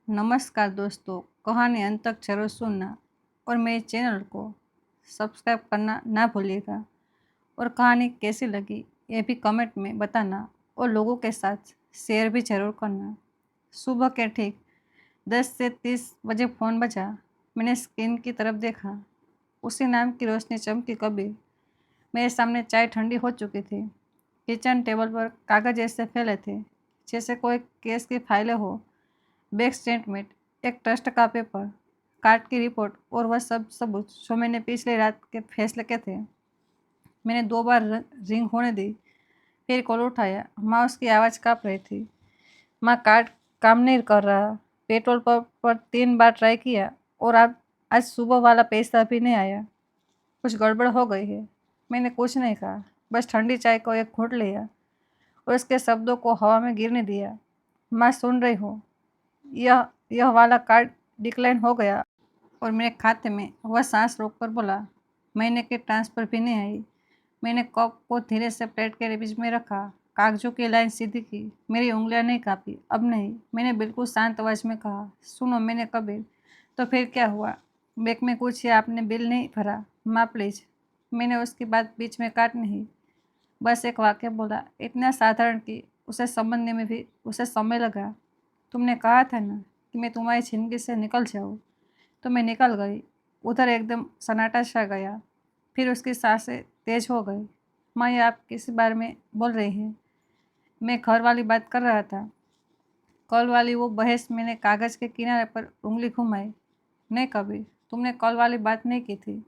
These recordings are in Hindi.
नमस्कार दोस्तों, कहानी अंत तक जरूर सुनना और मेरे चैनल को सब्सक्राइब करना ना भूलिएगा। और कहानी कैसी लगी ये भी कमेंट में बताना और लोगों के साथ शेयर भी ज़रूर करना। सुबह के ठीक 10 से 30 बजे फ़ोन बजा। मैंने स्क्रीन की तरफ देखा। उसी नाम की रोशनी चमकी। कबीर। मेरे सामने चाय ठंडी हो चुकी थी। किचन टेबल पर कागज़ ऐसे फैले थे जैसे कोई केस की फाइलें हो। बैंक स्टेटमेंट, एक ट्रस्ट का पेपर, कार्ड की रिपोर्ट और वह सब सबूत जो मैंने पिछली रात के फैसले के थे। मैंने 2 बार रिंग होने दी, फिर कॉल उठाया। माँ उसकी आवाज़ काँप रही थी। माँ, कार्ड काम नहीं कर रहा। पेट्रोल पंप पर 3 बार ट्राई किया और अब आज सुबह वाला पैसा भी नहीं आया। कुछ गड़बड़ हो गई है। मैंने कुछ नहीं कहा, बस ठंडी चाय को एक घूंट लिया और उसके शब्दों को हवा में गिरने दिया। माँ, सुन रही हो? यह वाला कार्ड डिक्लाइन हो गया। और मेरे खाते में वह सांस रोककर बोला। महीने की ट्रांसफ़र भी नहीं आई। मैंने कप को धीरे से प्लेट के बीच में रखा, कागजों की लाइन सीधी की। मेरी उंगलियां नहीं कांपी। अब नहीं। मैंने बिल्कुल शांत आवाज में कहा, सुनो। मैंने कबीर, तो फिर क्या हुआ? बैंक में कुछ या आपने बिल नहीं भरा? माँ प्लीज़। मैंने उसकी बात बीच में काट नहीं, बस एक वाक्य बोला, इतना साधारण कि उसे समझने में भी उसे समय लगा। तुमने कहा था ना कि मैं तुम्हारी ज़िंदगी से निकल जाऊँ, तो मैं निकल गई। उधर एकदम सन्नाटा छा गया। फिर उसकी सांसें तेज हो गई। माँ, ये आप किस बारे में बोल रही हैं? मैं घर वाली बात कर रहा था। कल वाली वो बहस। मैंने कागज़ के किनारे पर उंगली घुमाई। नहीं कभी, तुमने कल वाली बात नहीं की थी।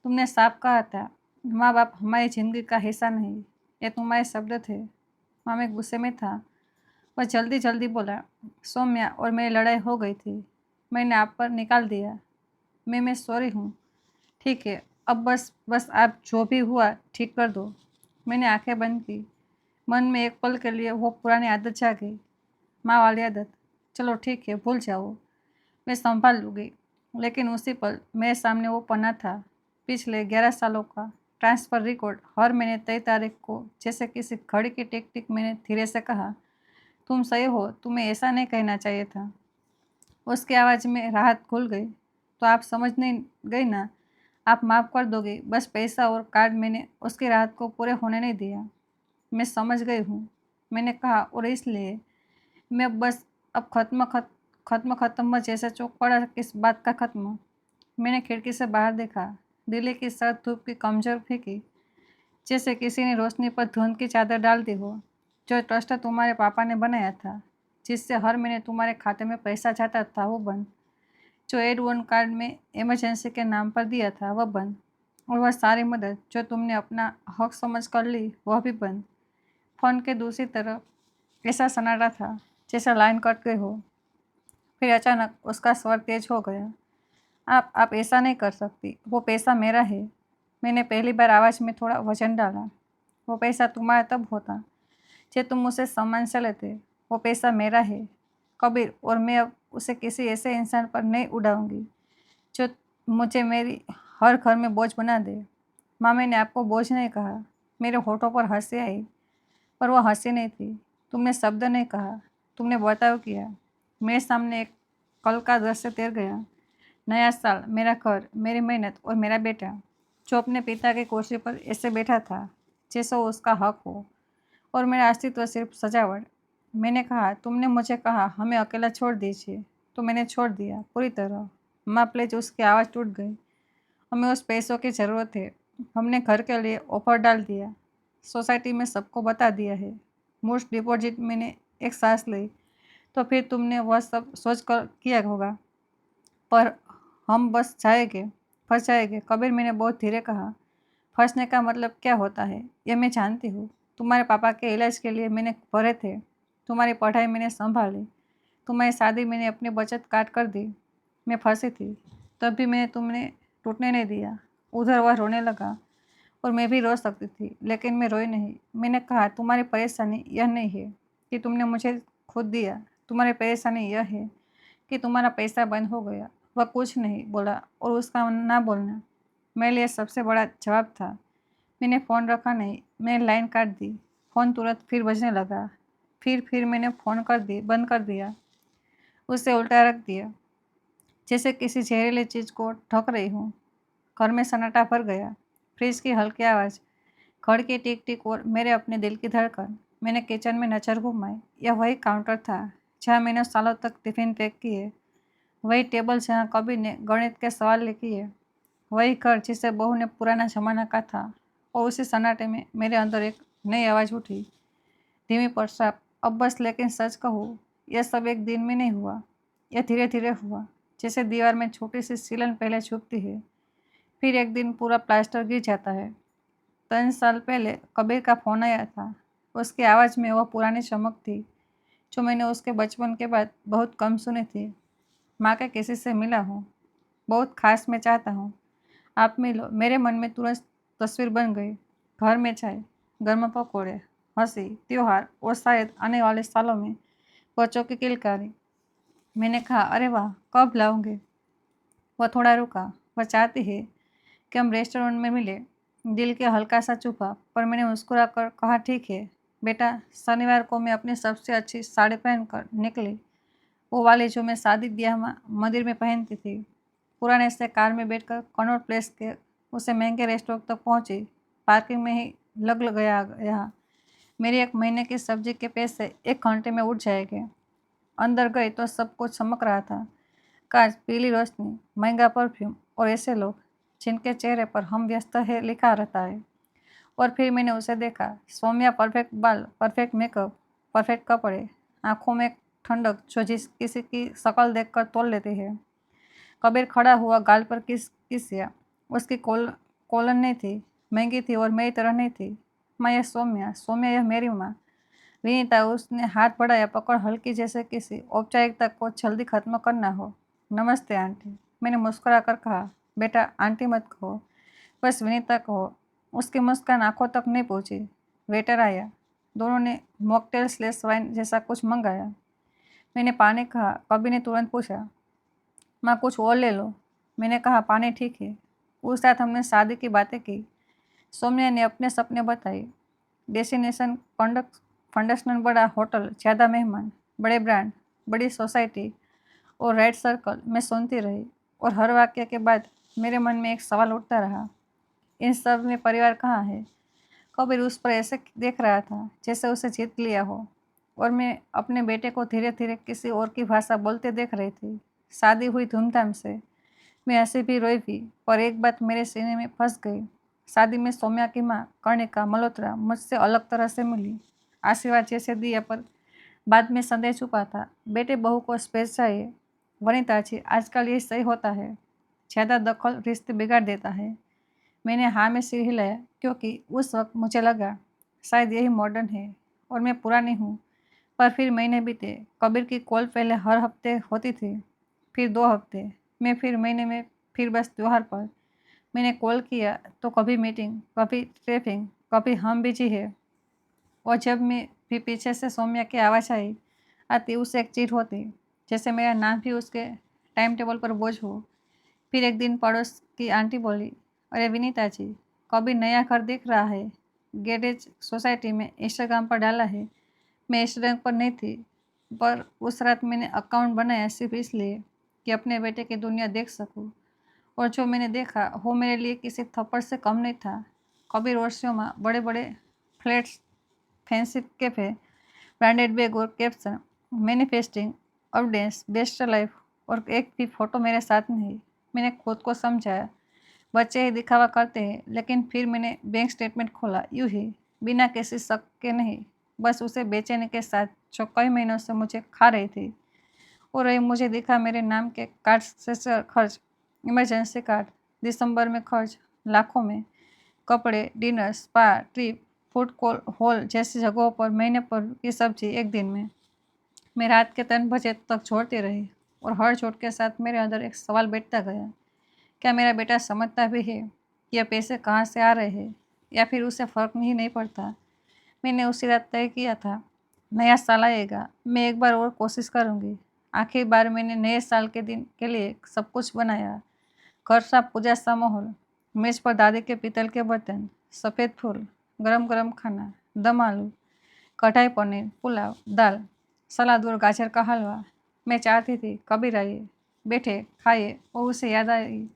तुमने साफ कहा था, माँ बाप हमारी ज़िंदगी का हिस्सा नहीं। ये तुम्हारे शब्द थे। माँ, मैं गुस्से में था। वह जल्दी जल्दी बोला, सौम्या और मेरी लड़ाई हो गई थी। मैंने आप पर निकाल दिया। मैं सॉरी हूँ। ठीक है, अब बस बस आप जो भी हुआ ठीक कर दो। मैंने आंखें बंद की। मन में एक पल के लिए वो पुरानी आदत जागी, माँ वाली आदत। चलो ठीक है, भूल जाओ, मैं संभाल लूँगी। लेकिन उसी पल मेरे सामने वो पन्ना था, पिछले 11 सालों का ट्रांसफ़र रिकॉर्ड। हर महीने तय तारीख को जैसे किसी घड़ी की टिक टिक। मैंने धीरे से कहा, तुम सही हो, तुम्हें ऐसा नहीं कहना चाहिए था। उसकी आवाज़ में राहत घुल गई। तो आप समझ नहीं गई ना? आप माफ़ कर दोगे? बस पैसा और कार्ड। मैंने उसकी राहत को पूरे होने नहीं दिया। मैं समझ गई हूँ, मैंने कहा, और इसलिए मैं बस अब ख़त्म जैसे चौंक पड़ा। किस बात का ख़त्म? मैंने खिड़की से बाहर देखा। दिल्ली की सर्द धूप की कमजोर फीकी, जैसे किसी ने रोशनी पर धुंध की चादर डाल दी हो। जो ट्रस्ट तुम्हारे पापा ने बनाया था, जिससे हर महीने तुम्हारे खाते में पैसा जाता था, वो बंद। जो एड 1 कार्ड में इमरजेंसी के नाम पर दिया था, वह बंद। और वह सारी मदद जो तुमने अपना हक समझ कर ली, वह भी बंद। फ़ोन के दूसरी तरफ ऐसा सन्नाटा था जैसे लाइन कट गई हो। फिर अचानक उसका स्वर तेज हो गया। आप ऐसा नहीं कर सकती। वो पैसा मेरा है। मैंने पहली बार आवाज़ में थोड़ा वजन डाला। वो पैसा तुम्हारा तब होता जब तुम उसे सम्मान से लेते। वो पैसा मेरा है, कबीर, और मैं अब उसे किसी ऐसे इंसान पर नहीं उड़ाऊंगी जो मुझे मेरी हर घर में बोझ बना दे। माँ, मैंने आपको बोझ नहीं कहा। मेरे होठों पर हंसी आई, पर वह हंसी नहीं थी। तुमने शब्द नहीं कहा, तुमने बर्ताव किया। मेरे सामने एक कल का दृश्य तैर गया। नया साल, मेरा घर, मेरी मेहनत और मेरा बेटा, जो अपने पिता की कुर्सी पर ऐसे बैठा था जैसे वो उसका हक हो, और मेरा अस्तित्व सिर्फ सजावट। मैंने कहा, तुमने मुझे कहा हमें अकेला छोड़ दीजिए, तो मैंने छोड़ दिया पूरी तरह। माँ प्लीज। उसकी आवाज़ टूट गई। हमें उस पैसों की ज़रूरत है। हमने घर के लिए ऑफर डाल दिया, सोसाइटी में सबको बता दिया है। Most deposit. मैंने एक सांस ली। तो फिर तुमने वह सब सोच कर किया होगा, पर हम बस जाएंगे, फंस जाएंगे। कबीर, मैंने बहुत धीरे कहा, फंसने का मतलब क्या होता है यह मैं जानती हूँ। तुम्हारे पापा के इलाज के लिए मैंने भरे थे, तुम्हारी पढ़ाई मैंने संभाली, तुम्हारी शादी मैंने अपनी बचत काट कर दी। मैं फंसी थी, तब भी मैंने तुमने टूटने नहीं दिया। उधर वह रोने लगा, और मैं भी रो सकती थी, लेकिन मैं रोई नहीं। मैंने कहा, तुम्हारी परेशानी यह नहीं है कि तुमने मुझे खुद दिया, तुम्हारी परेशानी यह है कि तुम्हारा पैसा बंद हो गया। वह कुछ नहीं बोला, और उसका ना बोलना मेरे लिए सबसे बड़ा जवाब था। मैंने फ़ोन रखा नहीं, मैंने लाइन काट दी। फ़ोन तुरंत फिर बजने लगा। फिर मैंने फ़ोन कर दी बंद कर दिया। उसे उल्टा रख दिया, जैसे किसी जहरीली चीज़ को ढक रही हूँ। घर में सन्नाटा भर गया। फ्रिज की हल्की आवाज़, घड़ की टिक टिक और मेरे अपने दिल की धड़कन। मैंने किचन में नज़र घुमाई। यह वही काउंटर था जहाँ मैंने सालों तक टिफ़िन पैक किए, वही टेबल जहाँ कभी ने गणित के सवाल किए, वही घर जिसे बहू ने पुराना जमाना का था। और उसी सन्नाटे में मेरे अंदर एक नई आवाज़ उठी, धीमी पर साफ, अब बस। लेकिन सच कहूँ, यह सब एक दिन में नहीं हुआ, यह धीरे धीरे हुआ, जैसे दीवार में छोटी सी सीलन पहले छुपती है, फिर एक दिन पूरा प्लास्टर गिर जाता है। 3 साल पहले कबीर का फ़ोन आया था। उसकी आवाज़ में वह पुरानी चमक थी जो मैंने उसके बचपन के बाद बहुत कम सुनी थी। माँ के किसी से मिला हूँ, बहुत खास मैं चाहता हूँ, आप मिलो। मेरे मन में तुरंत तस्वीर बन गई। घर में चाय, गर्म पकौड़े, हंसी, त्योहार और शायद आने वाले सालों में बच्चों की किलकारी। मैंने कहा, अरे वाह, कब लाओगे? वह थोड़ा रुका। वह चाहती है कि हम रेस्टोरेंट में मिले। दिल के हल्का सा चुपा, पर मैंने मुस्कुरा कर कहा, ठीक है बेटा, शनिवार को मैं अपनी सबसे अच्छी साड़ी पहनकर निकली, वो वाली जो मैं शादी ब्याह में मंदिर में पहनती थी। पुराने से कार में बैठकर कनॉट प्लेस के उसे महंगे रेस्टोरेंट तक पहुंची। पार्किंग में ही लग गया यहाँ। मेरी 1 महीने की सब्जी के पैसे 1 घंटे में उठ जाएंगे। अंदर गई तो सब कुछ चमक रहा था। कांच, पीली रोशनी, महंगा परफ्यूम और ऐसे लोग जिनके चेहरे पर हम व्यस्त है लिखा रहता है। और फिर मैंने उसे देखा। सौम्या, परफेक्ट बाल, परफेक्ट मेकअप, परफेक्ट कपड़े, आंखों में ठंडक जो जिस किसी की शक्ल देखकर तोल लेती है। कबीर खड़ा हुआ, गाल पर किसिया। उसकी कोलन नहीं थी, महंगी थी और मेरी तरह नहीं थी। मैं यह सौम्या, सौम्या यह मेरी माँ विनीता। उसने हाथ बढ़ाया, पकड़ हल्की, जैसे किसी औपचारिकता को जल्दी खत्म करना हो। नमस्ते आंटी, मैंने मुस्कुरा कर कहा। बेटा, आंटी मत कहो, बस विनीता कहो। उसकी मुस्कान आंखों तक नहीं पहुंची। वेटर आया। दोनों ने मॉकटेल स्लेस वाइन जैसा कुछ मंगाया। मैंने पानी कहा। कबीर ने तुरंत पूछा, माँ कुछ और ले लो? मैंने कहा, पानी ठीक है। उस रात हमने शादी की बातें की। सौम्या ने अपने सपने बताए। डेस्टिनेशन फंडेशनल, बड़ा होटल, ज़्यादा मेहमान, बड़े ब्रांड, बड़ी सोसाइटी और रेड सर्कल। मैं सुनती रही और हर वाक्य के बाद मेरे मन में एक सवाल उठता रहा, इन सब में परिवार कहाँ है? कबीर उस पर ऐसे देख रहा था जैसे उसे जीत लिया हो, और मैं अपने बेटे को धीरे धीरे किसी और की भाषा बोलते देख रही थी। शादी हुई धूमधाम से। मैं हंसी भी रोई भी, पर एक बात मेरे सीने में फंस गई। शादी में सौम्या की माँ कर्णिका मल्होत्रा मुझसे अलग तरह से मिली। आशीर्वाद जैसे दिया, पर बाद में संदेह छुपा था। बेटे बहू को स्पेस चाहिए। वनिता जी, आजकल ये सही होता है, ज़्यादा दखल रिश्ते बिगाड़ देता है। मैंने हाँ में सिर हिलाया, क्योंकि उस वक्त मुझे लगा शायद यही मॉडर्न है और मैं पुरानी हूँ। पर फिर महीने बीते। कबीर की कॉल पहले हर हफ्ते होती थी, फिर 2 हफ्ते में, फिर महीने में, फिर बस त्योहार पर। मैंने कॉल किया तो कभी मीटिंग, कभी ट्रैफिक, कभी हम बिजी है। और जब मैं भी पीछे से सौम्या की आवाज़ आती, उसे एक चीट होती, जैसे मेरा नाम भी उसके टाइम टेबल पर बोझ हो। फिर एक दिन पड़ोस की आंटी बोली, अरे विनीता जी, कभी नया घर दिख रहा है, गेटेज सोसाइटी में, इंस्टाग्राम पर डाला है। मैं इंस्टाग्राम पर नहीं थी, पर उस रात मैंने अकाउंट बनाया सिर्फ इसलिए कि अपने बेटे की दुनिया देख सकूं। और जो मैंने देखा वो मेरे लिए किसी थप्पड़ से कम नहीं था। कबीर वर्षों में बड़े बड़े flats, fancy cafe, branded bag और caption, manifesting, audience, best life, और एक भी फोटो मेरे साथ नहीं। मैंने खुद को समझाया, बच्चे ही दिखावा करते हैं। लेकिन फिर मैंने बैंक स्टेटमेंट खोला, यूं ही, बिना किसी शक के नहीं, बस उसे बेचैनी के साथ जो कई महीनों से मुझे खा रही थी। और ये मुझे दिखा मेरे नाम के कार्ड से खर्च, इमरजेंसी कार्ड, दिसंबर में खर्च लाखों में, कपड़े, dinner, spa, trip, food call hall जैसी जगहों पर, महीने पर की सब्जी एक दिन में। मैं रात के 3 बजे तक छोड़ती रही, और हर चोट के साथ मेरे अंदर एक सवाल बैठता गया, क्या मेरा बेटा समझता भी है कि ये पैसे कहाँ से आ रहे हैं, या फिर उसे फ़र्क ही नहीं पड़ता? मैंने उसी रात तय किया था, नया साल आएगा, मैं एक बार और कोशिश करूँगी। आखिर बार मैंने नए साल के दिन के लिए सब कुछ बनाया। घर साफ, पूजा सा माहौल, मेज पर दादी के पीतल के बर्तन, सफ़ेद फूल, गरम गरम खाना, दम आलू, कढ़ाई पनीर, पुलाव, दाल, सलाद और गाजर का हलवा। मैं चाहती थी कबीर आइए, बैठे, खाइए और उसे याद आई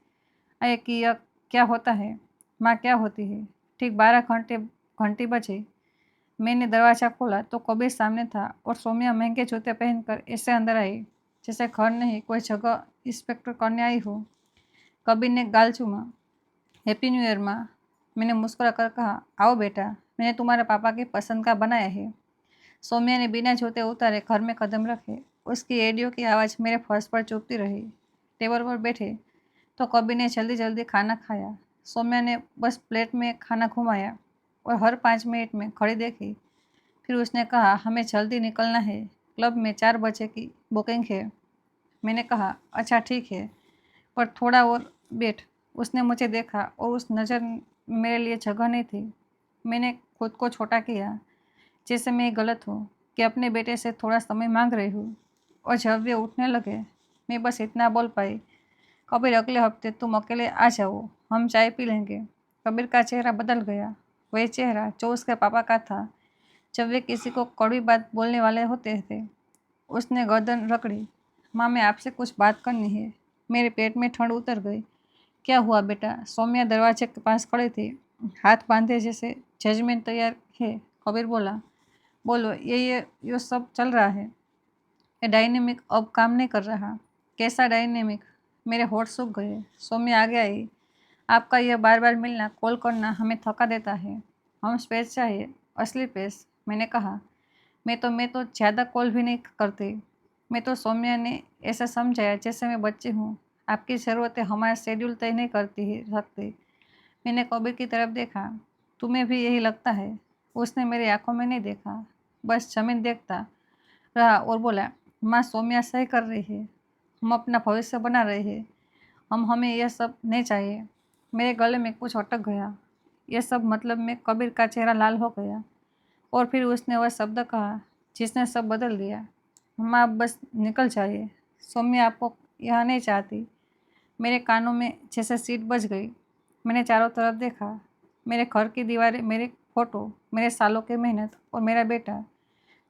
आए कि यह क्या होता है, माँ क्या होती है। ठीक 12 घंटे बजे। मैंने दरवाज़ा खोला तो कबीर सामने था और सौम्या महंगे जूते पहनकर ऐसे अंदर आई जैसे घर नहीं कोई जगह इंस्पेक्टर करने आई हो। कबीर ने गाल चूमा। हैप्पी न्यू ईयर माँ। मैंने मुस्कुरा कर कहा, आओ बेटा, मैंने तुम्हारे पापा की पसंद का बनाया है। सौम्या ने बिना जूते उतारे घर में कदम रखे। उसकी एडियो की आवाज़ मेरे फर्श पर चुभती रही। टेबल पर बैठे तो कबीर ने जल्दी जल्दी खाना खाया। सौम्या ने बस प्लेट में खाना घुमाया और हर 5 मिनट में घड़ी देखी। फिर उसने कहा, हमें जल्दी निकलना है, क्लब में 4 बजे की बुकिंग है। मैंने कहा, अच्छा ठीक है, पर थोड़ा और बैठ। उसने मुझे देखा और उस नज़र में मेरे लिए जगह नहीं थी। मैंने खुद को छोटा किया, जैसे मैं गलत हूँ कि अपने बेटे से थोड़ा समय मांग रही हूँ। और जब वे उठने लगे, मैं बस इतना बोल पाई, कबीर अगले हफ्ते तुम अकेले आ जाओ, हम चाय पी लेंगे। कबीर का चेहरा बदल गया, वही चेहरा जो उसके पापा का था जब वे किसी को कड़वी बात बोलने वाले होते थे। उसने गर्दन रगड़ी। माँ, मैं आपसे कुछ बात करनी है। मेरे पेट में ठंड उतर गई। क्या हुआ बेटा? सौम्या दरवाजे के पास खड़ी थी, हाथ बांधे जैसे जजमेंट तैयार है। कबीर बोला, बोलो, ये सब चल रहा है। ये डायनेमिक अब काम नहीं कर रहा। कैसा डायनेमिक? मेरे होठ सूख गए। सौम्या आगे आई। आपका यह बार बार मिलना, कॉल करना हमें थका देता है। हम स्पेस चाहिए, असली स्पेस। मैंने कहा, मैं तो ज़्यादा कॉल भी नहीं करती। मैं तो सौम्या ने ऐसा समझाया जैसे मैं बच्ची हूँ। आपकी ज़रूरतें हमारा शेड्यूल तय नहीं करती है सकती। मैंने कबीर की तरफ देखा। तुम्हें भी यही लगता है? उसने मेरी आंखों में नहीं देखा, बस जमीन देखता रहा और बोला, माँ, सौम्या सही कर रही है। हम अपना भविष्य बना रहे हैं। हमें यह सब नहीं चाहिए। मेरे गले में कुछ अटक गया। यह सब मतलब में कबीर का चेहरा लाल हो गया और फिर उसने वह शब्द कहा जिसने सब बदल दिया। हम आप बस निकल जाइए। सौम्या आपको यहाँ नहीं चाहती। मेरे कानों में जैसे सीट बज गई। मैंने चारों तरफ देखा। मेरे घर की दीवारें, मेरे फोटो, मेरे सालों की मेहनत और मेरा बेटा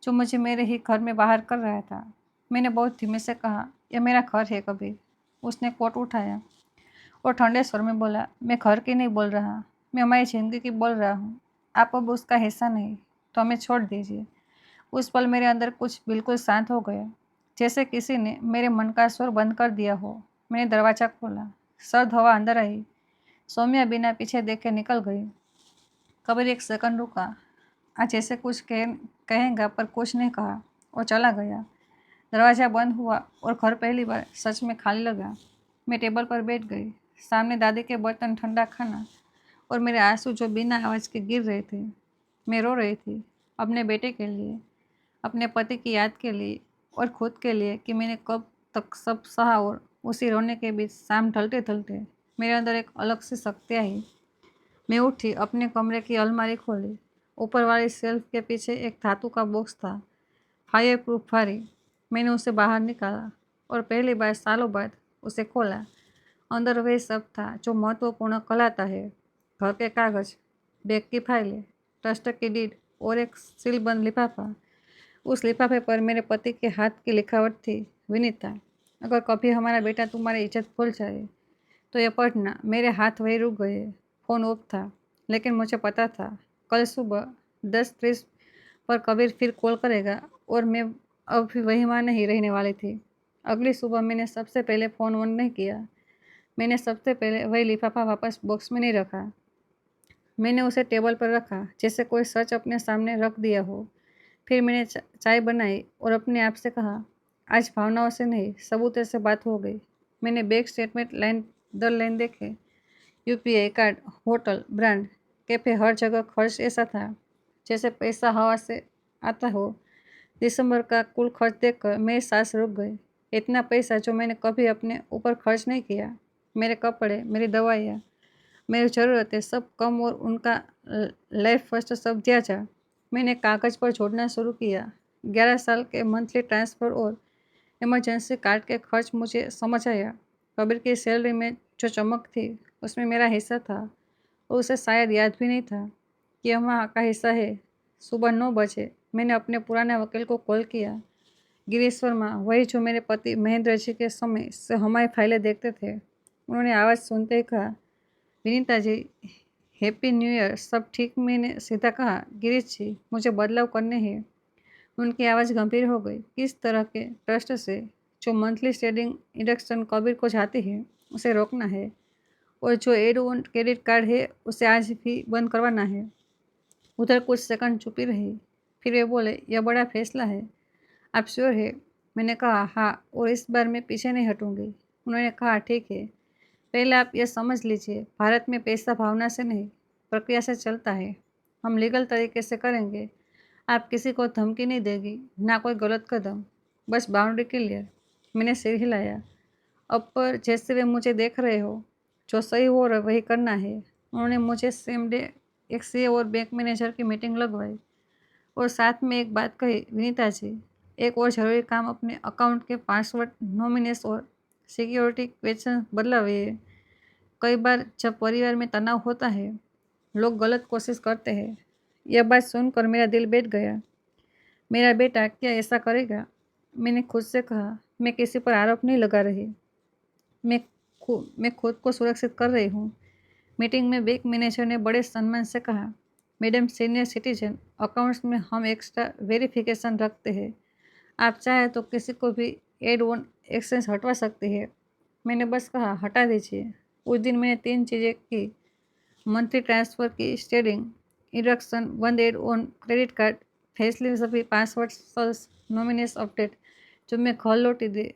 जो मुझे मेरे ही घर में बाहर कर रहा था। मैंने बहुत धीमे से कहा, यह मेरा घर है कबीर। उसने कोट उठाया और ठंडे स्वर में बोला, मैं घर की नहीं बोल रहा, मैं हमारी ज़िंदगी की बोल रहा हूँ। आप अब उसका हिस्सा नहीं, तो हमें छोड़ दीजिए। उस पल मेरे अंदर कुछ बिल्कुल शांत हो गया, जैसे किसी ने मेरे मन का स्वर बंद कर दिया हो। मैंने दरवाज़ा खोला। सर्द हवा अंदर आई। सौम्या बिना पीछे देखे निकल गई। कबीर एक सेकंड रुका, आज जैसे कुछ कहेगा पर कुछ नहीं कहा और चला गया। दरवाज़ा बंद हुआ और घर पहली बार सच में खाली लगा। मैं टेबल पर बैठ गई। सामने दादी के बर्तन, ठंडा खाना और मेरे आंसू जो बिना आवाज़ के गिर रहे थे। मैं रो रही थी, अपने बेटे के लिए, अपने पति की याद के लिए और खुद के लिए कि मैंने कब तक सब सहा। और उसी रोने के बीच शाम ढलते ढलते मेरे अंदर एक अलग सी शक्ति आई। मैं उठी, अपने कमरे की अलमारी खोली। ऊपर वाली शेल्फ के पीछे एक धातु का बॉक्स था, फायर प्रूफ भारी। मैंने उसे बाहर निकाला और पहली बार सालों बाद उसे खोला। अंदर वही सब था जो महत्वपूर्ण कहलाता है, घर के कागज, बैंक की फाइलें, ट्रस्ट की डीड और एक सीलबंद लिफाफा। उस लिफाफे पर मेरे पति के हाथ की लिखावट थी, विनीता, अगर कभी हमारा बेटा तुम्हारी इज्जत भूल जाए तो ये पढ़ना। मेरे हाथ वही रुक गए। फ़ोन ऑफ था, लेकिन मुझे पता था कल सुबह 10:30 पर कबीर फिर कॉल करेगा और मैं अब भी वही माँ नहीं रहने वाली थी। अगली सुबह मैंने सबसे पहले फ़ोन ऑन नहीं किया। मैंने सबसे पहले वही लिफाफा वापस बॉक्स में नहीं रखा। मैंने उसे टेबल पर रखा जैसे कोई सच अपने सामने रख दिया हो। फिर मैंने चाय बनाई और अपने आप से कहा, आज भावनाओं से नहीं, सबूतों से बात हो गई। मैंने बैंक स्टेटमेंट लाइन दर लाइन देखे। UPI card, hotel, brand, cafe, हर जगह खर्च ऐसा था जैसे पैसा हवा से आता हो। दिसंबर का कुल खर्च देखकर मेरी सांस रुक गई। इतना पैसा जो मैंने कभी अपने ऊपर खर्च नहीं किया। मेरे कपड़े, मेरी दवाइयाँ, मेरी ज़रूरतें सब कम और उनका लाइफ फर्स्ट सब दिया जा। मैंने कागज़ पर जोड़ना शुरू किया। 11 साल के मंथली ट्रांसफ़र और इमरजेंसी कार्ड के खर्च मुझे समझ आया। कबीर की सैलरी में जो चमक थी उसमें मेरा हिस्सा था और उसे शायद याद भी नहीं था कि यह वहाँ का हिस्सा है। सुबह 9 बजे मैंने अपने पुराने वकील को कॉल किया। गिरीश वर्मा, वही जो मेरे पति महेंद्र जी के समय से हमारी फाइलें देखते थे। उन्होंने आवाज़ सुनते ही कहा, Vinita ji, happy new year, सब ठीक? मैंने सीधा कहा, गिरीश जी, मुझे बदलाव करने हैं। उनकी आवाज़ गंभीर हो गई। किस तरह के ट्रस्ट से जो मंथली ट्रेडिंग इंडक्शन कबीर को जाती है उसे रोकना है, और जो एड ऑन क्रेडिट कार्ड है उसे आज भी बंद करवाना है। उधर कुछ सेकंड चुपी रही, फिर वे बोले, यह बड़ा फैसला है, आप श्योर है? मैंने कहा, हाँ, और इस बार मैं पीछे नहीं हटूंगी। उन्होंने कहा, ठीक है, पहले आप यह समझ लीजिए, भारत में पैसा भावना से नहीं, प्रक्रिया से चलता है। हम लीगल तरीके से करेंगे। आप किसी को धमकी नहीं देगी, ना कोई गलत कदम, बस बाउंड्री क्लियर। मैंने सिर हिलाया। अब पर जैसे वे मुझे देख रहे हो, जो सही हो रहा वही करना है। उन्होंने मुझे सेम डे एक सीए और बैंक मैनेजर की मीटिंग लगवाई और साथ में एक बात कही, विनीता जी, एक और ज़रूरी काम अपने अकाउंट के पासवर्ड, नॉमिनेस और सिक्योरिटी क्वेश्चन बदलावे। कई बार जब परिवार में तनाव होता है, लोग गलत कोशिश करते हैं। यह बात सुनकर मेरा दिल बैठ गया। मेरा बेटा क्या ऐसा करेगा? मैंने खुद से कहा, मैं किसी पर आरोप नहीं लगा रही, मैं खुद को सुरक्षित कर रही हूँ। मीटिंग में बैंक मैनेजर ने बड़े सम्मान से कहा, मैडम सीनियर सिटीजन, अकाउंट्स में हम एक्स्ट्रा वेरिफिकेशन रखते हैं। आप चाहे तो किसी को भी एड वन एक्सचेंज हटवा सकते हैं। मैंने बस कहा, हटा दीजिए। उस दिन मैंने 3 चीज़ें की, मंथली ट्रांसफ़र की स्टेडिंग, इंडक्शन, बंद एड ऑन क्रेडिट कार्ड, फैसले सभी पासवर्ड सर्च, नॉमिनेस अपडेट। जब मैं घर लौटी थी,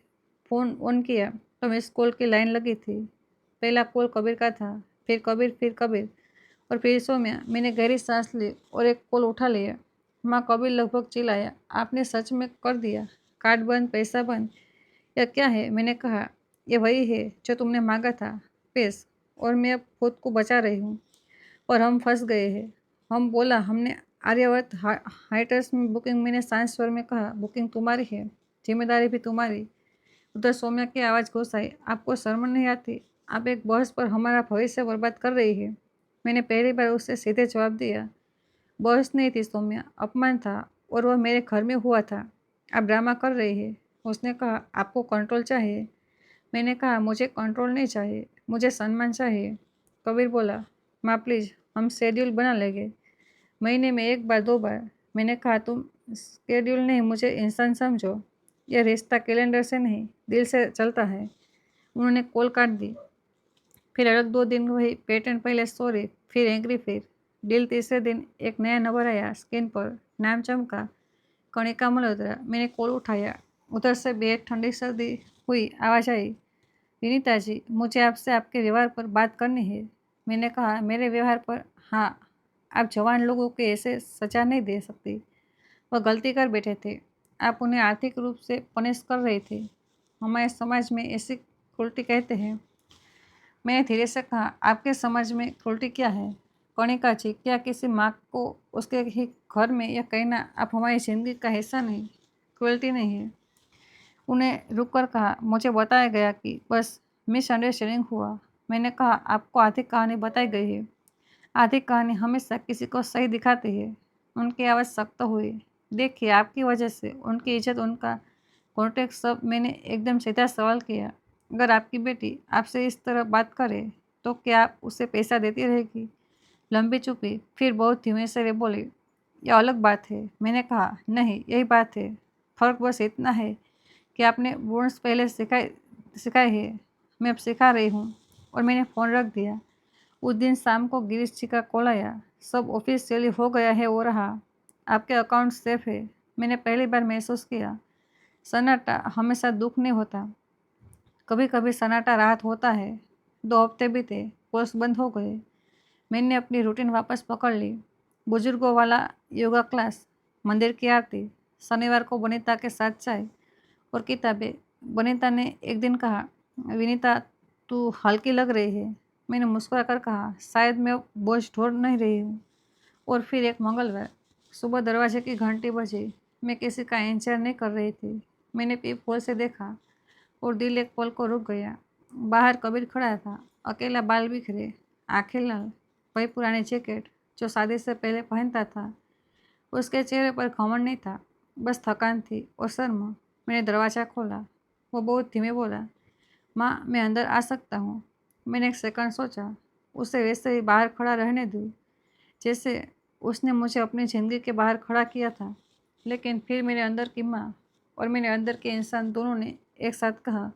फ़ोन ऑन किया तो मिस कॉल की लाइन लगी थी। पहला कॉल कबीर का था, फिर कबीर और फिर सौम्या। मैंने गहरी सांस ली और एक कॉल उठा लिया। माँ, कबीर लगभग चिल्लाया, आपने सच में कर दिया? कार्ड बंद, पैसा बंद, यह क्या है? मैंने कहा, ये वही है जो तुमने मांगा था, पेश, और मैं अब खुद को बचा रही हूँ। और हम फंस गए हैं। हम बोला, हमने आर्यवर्त हाइटर्स में बुकिंग। मैंने शांत स्वर में कहा, बुकिंग तुम्हारी है, जिम्मेदारी भी तुम्हारी। उधर सौम्या की आवाज़ घुस आई, आपको शर्म नहीं आती? आप एक बहस पर हमारा भविष्य बर्बाद कर रही है। मैंने पहली बार उससे सीधे जवाब दिया, बहस नहीं थी सौम्या, अपमान था, और वह मेरे घर में हुआ था। आप ड्रामा कर रही है। उसने कहा, आपको कंट्रोल चाहिए। मैंने कहा, मुझे कंट्रोल नहीं चाहिए, मुझे सम्मान चाहिए। कबीर बोला, माँ प्लीज़, हम शेड्यूल बना लेंगे, महीने में 1 बार 2 बार। मैंने कहा, तुम शेड्यूल नहीं, मुझे इंसान समझो। यह रिश्ता कैलेंडर से नहीं, दिल से चलता है। उन्होंने कॉल काट दी। फिर अलग 2 दिन वही पैटर्न, पहले सॉरी, फिर एंग्री, फिर डील। तीसरे दिन एक नया नंबर आया, स्क्रीन पर नाम चमका, कणिका मल्होत्रा। मैंने कॉल उठाया। उधर से बेहद ठंडी सर्दी हुई आवाज़ आई, विनीता जी, मुझे आपसे आपके व्यवहार पर बात करनी है। मैंने कहा, मेरे व्यवहार पर? हाँ, आप जवान लोगों को ऐसे सजा नहीं दे सकती। वह गलती कर बैठे थे, आप उन्हें आर्थिक रूप से पनिश कर रहे थे। हमारे समाज में ऐसी क्रूरती कहते हैं। मैंने धीरे से कहा, आपके समाज में क्रूरती क्या है? कणिका जी, क्या किसी माँ को उसके ही घर में यह कहना आप हमारी ज़िंदगी का हिस्सा नहीं, क्रूरती नहीं है? उन्हें रुक कर कहा, मुझे बताया गया कि बस मिसअंडरस्टैंडिंग हुआ। मैंने कहा, आपको आधी कहानी बताई गई है। आधी कहानी हमेशा किसी को सही दिखाती है। उनकी आवाज़ सख्त हुई। देखिए, आपकी वजह से उनकी इज्जत, उनका कॉन्टेक्ट, सब। मैंने एकदम सीधा सवाल किया, अगर आपकी बेटी आपसे इस तरह बात करे तो क्या आप उसे पैसा देती रहेगी? लंबी चुप्पी, फिर बहुत धीमे से वे बोली, यह अलग बात है। मैंने कहा, नहीं, यही बात है। फ़र्क बस इतना है कि आपने वर्ड्स पहले सिखाए हैं, मैं अब सिखा रही हूँ। और मैंने फ़ोन रख दिया। उस दिन शाम को गिरीश जी का कॉल आया, सब ऑफिशियली हो गया है, हो रहा, आपके अकाउंट सेफ है। मैंने पहली बार महसूस किया, सन्नाटा हमेशा दुख नहीं होता, कभी कभी सन्नाटा राहत होता है। 2 हफ्ते बीते, कोर्स बंद हो गए। मैंने अपनी रूटीन वापस पकड़ ली, बुजुर्गों वाला योगा क्लास, मंदिर की आरती, शनिवार को वनिता के साथ चाय और किताबें। वनिता ने एक दिन कहा, विनीता, तू हल्की लग रही है। मैंने मुस्कुराकर कहा, शायद मैं अब बोझ ढोड़ नहीं रही हूँ। और फिर एक मंगलवार सुबह दरवाजे की घंटी बजी। मैं किसी का इंतजार नहीं कर रही थी। मैंने पीप होल से देखा और दिल एक पल को रुक गया। बाहर कबीर खड़ा था, अकेला, बाल बिखरे, आंखें लाल, वही पुरानी जैकेट जो शादी से पहले पहनता था। उसके चेहरे पर घमंड नहीं था, बस थकान थी और शर्म। मैंने दरवाज़ा खोला। वो बहुत धीमे बोला, माँ मैं अंदर आ सकता हूँ। मैंने एक सेकंड सोचा, उसे वैसे ही बाहर खड़ा रहने दूँ जैसे उसने मुझे अपनी ज़िंदगी के बाहर खड़ा किया था। लेकिन फिर मेरे अंदर की माँ और मेरे अंदर के इंसान दोनों ने एक साथ कहा,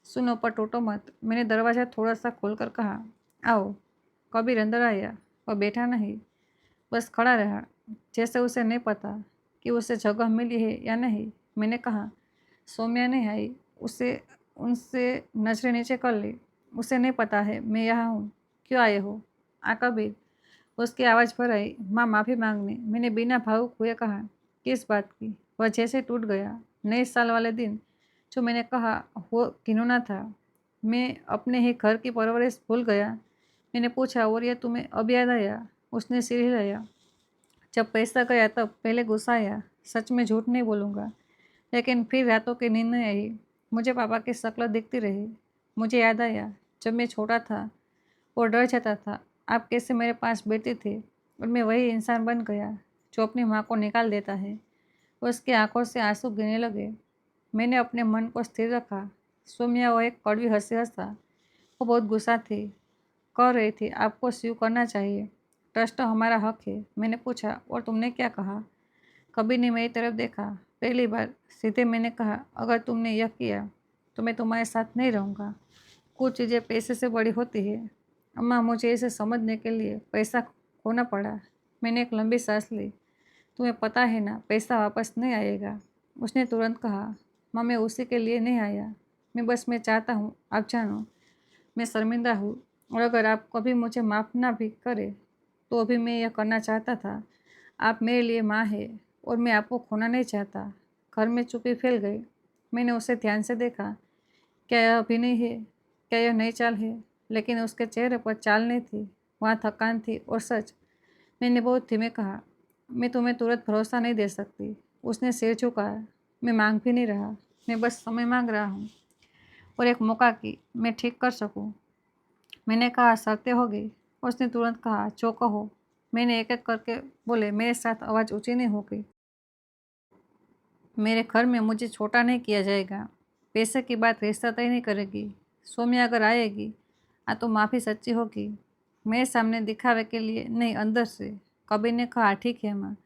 सुनो पर टूटो मत। मैंने दरवाज़ा थोड़ा सा खोलकर कहा, आओ। कबीर अंदर आया। वह बैठा नहीं, बस खड़ा रहा, जैसे उसे नहीं पता कि उसे जगह मिली है या नहीं। मैंने कहा, सौम्या नहीं आई, उसे उनसे नजरें नीचे कर ली। उसे नहीं पता है मैं यहाँ हूँ। क्यों आए हो? कबीर। उसकी आवाज़ भर आई, माँ माफ़ी मांगने। मैंने बिना भावुक हुए कहा, किस बात की? वह जैसे टूट गया। नए साल वाले दिन जो मैंने कहा वो घिनौना था। मैं अपने ही घर की परवरिश भूल गया। मैंने पूछा, और ये तुम्हें अब याद आया? उसने सिर हिलाया। जब पैसा गया तब पहले गुस्सा आया, सच में झूठ नहीं बोलूँगा। लेकिन फिर रातों की नींद नहीं आई। मुझे पापा की शक्ल दिखती रही। मुझे याद आया जब मैं छोटा था और डर जाता था, आप कैसे मेरे पास बैठे थे और मैं वही इंसान बन गया जो अपनी माँ को निकाल देता है। उसकी आंखों से आंसू गिरने लगे। मैंने अपने मन को स्थिर रखा। सौम्या वो एक कड़वी हंसी हंसा। वो बहुत गुस्सा थी। कह रही थी, आपको स्वीकार करना चाहिए, ट्रस्ट हमारा हक है। मैंने पूछा, और तुमने क्या कहा? कबीर ने मेरी तरफ देखा। पहली बार सीधे मैंने कहा, अगर तुमने यह किया तो मैं तुम्हारे साथ नहीं रहूँगा। कुछ चीज़ें पैसे से बड़ी होती है। अम्मा, मुझे इसे समझने के लिए पैसा खोना पड़ा। मैंने एक लंबी सांस ली। तुम्हें पता है ना, पैसा वापस नहीं आएगा। उसने तुरंत कहा, माँ मैं उसी के लिए नहीं आया। मैं चाहता हूँ आप जानो, मैं शर्मिंदा हूँ, और अगर आप कभी मुझे माफ़ ना भी करें तो भी मैं यह करना चाहता था। आप मेरे लिए माँ है और मैं आपको खोना नहीं चाहता। घर में चुप्पी फैल गई। मैंने उसे ध्यान से देखा। क्या यह अभिनय है? क्या यह नई चाल है? लेकिन उसके चेहरे पर चाल नहीं थी, वहाँ थकान थी और सच। मैंने बहुत धीमे कहा, मैं तुम्हें तुरंत भरोसा नहीं दे सकती। उसने सिर झुकाया। मैं मांग भी नहीं रहा, मैं बस समय मांग रहा हूँ और एक मौका की मैं ठीक कर सकूँ। मैंने कहा, शर्तें होगी? उसने तुरंत कहा, जो कहो। मैंने एक एक करके बोले, मेरे साथ आवाज़ ऊंची नहीं होगी। मेरे घर में मुझे छोटा नहीं किया जाएगा। पैसे की बात रिश्ता तय नहीं करेगी। सौम्या अगर आएगी तो माफ़ी सच्ची होगी, मेरे सामने दिखावे के लिए नहीं, अंदर से। कबीर ने कहा, ठीक है माँ।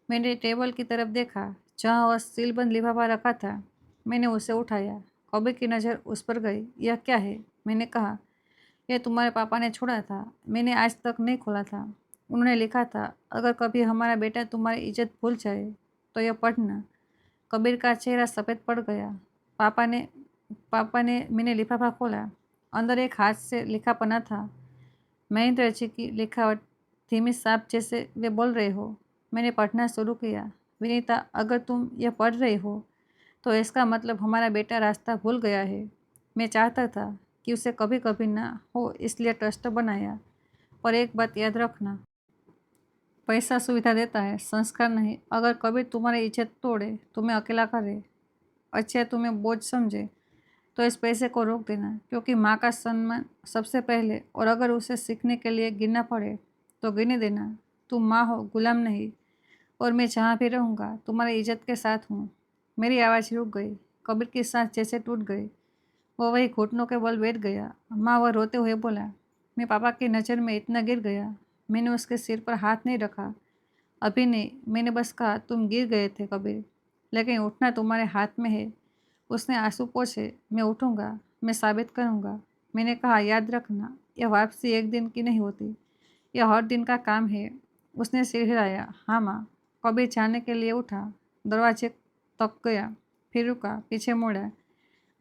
मैंने टेबल की तरफ देखा जहाँ वह सीलबंद लिफाफा रखा था। मैंने उसे उठाया। कबीर की नज़र उस पर गई। यह क्या है? मैंने कहा, यह तुम्हारे पापा ने छोड़ा था, मैंने आज तक नहीं खोला था। उन्होंने लिखा था, अगर कभी हमारा बेटा तुम्हारी इज्जत भूल जाए तो यह पढ़ना। कबीर का चेहरा सफ़ेद पड़ गया। पापा ने मैंने लिफाफा खोला। अंदर एक हाथ से लिखा पन्ना था। महेंद्र जी की लिखावट धीमी सांप जैसे वे बोल रहे हो। मैंने पढ़ना शुरू किया। विनीता, अगर तुम यह पढ़ रहे हो तो इसका मतलब हमारा बेटा रास्ता भूल गया है। मैं चाहता था कि उसे कभी कभी ना हो, इसलिए ट्रस्ट बनाया। पर एक बात याद रखना, पैसा सुविधा देता है, संस्कार नहीं। अगर कभी तुम्हारी इज्जत तोड़े, तुम्हें अकेला करे, अच्छा तुम्हें बोझ समझे, तो इस पैसे को रोक देना, क्योंकि माँ का सम्मान सबसे पहले। और अगर उसे सीखने के लिए गिनना पड़े तो गिने देना। तुम माँ हो, गुलाम नहीं। और मैं जहाँ भी रहूँगा तुम्हारी इज्जत के साथ हूँ। मेरी आवाज़ रुक गई। कबीर की सांस जैसे टूट गई। वो वही घुटनों के बल बैठ गया। माँ, वह रोते हुए बोला, मैं पापा की नज़र में इतना गिर गया। मैंने उसके सिर पर हाथ नहीं रखा, अभी नहीं। मैंने बस कहा, तुम गिर गए थे कबीर, लेकिन उठना तुम्हारे हाथ में है। उसने आंसू पोंछे। मैं उठूँगा, मैं साबित करूँगा। मैंने कहा, याद रखना, यह वापसी एक दिन की नहीं होती, यह हर दिन का काम है। उसने सिर हिलाया। हाँ माँ। कबीर जाने के लिए उठा, दरवाजे तक गया, फिर रुका, पीछे मुड़ा।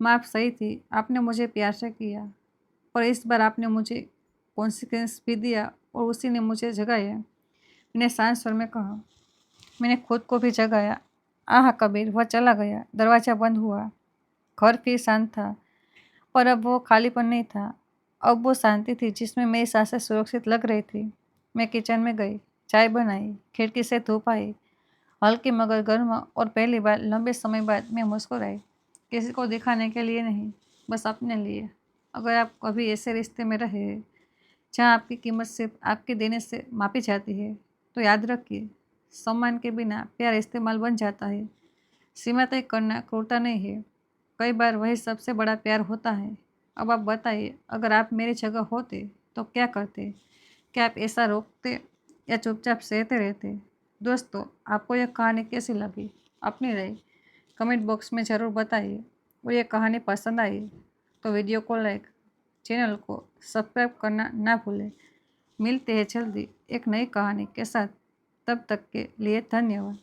माँ, आप सही थी, आपने मुझे प्यार से किया, पर इस बार आपने मुझे कॉन्सिक्वेंस भी दिया और उसी ने मुझे जगाया। मैंने शांत स्वर में कहा, मैंने खुद को भी जगाया। आह कबीर। वह चला गया। दरवाज़ा बंद हुआ। घर फिर शांत था, पर अब वो खालीपन नहीं था। अब वो शांति थी जिसमें मेरी सांसें सुरक्षित लग रही थी। मैं किचन में गई, चाय बनाई, खिड़की से धूप आई, हल्की मगर गर्म, और पहली बार लंबे समय बाद मैं मुस्कुराई। किसी को दिखाने के लिए नहीं, बस अपने लिए। अगर आप कभी ऐसे रिश्ते में रहे जहाँ आपकी कीमत सिर्फ आपके देने से मापी जाती है, तो याद रखिए, सम्मान के बिना प्यार इस्तेमाल बन जाता है। सीमा तय करना क्रूरता नहीं है, कई बार वही सबसे बड़ा प्यार होता है। अब आप बताइए, अगर आप मेरी जगह होते तो क्या करते? क्या आप ऐसा रोकते या चुपचाप सहते रहते? दोस्तों, आपको यह कहानी कैसी लगी? अपनी राय कमेंट बॉक्स में ज़रूर बताइए। और ये कहानी पसंद आई तो वीडियो को लाइक, चैनल को सब्सक्राइब करना ना भूलें। मिलते हैं जल्दी एक नई कहानी के साथ। तब तक के लिए धन्यवाद।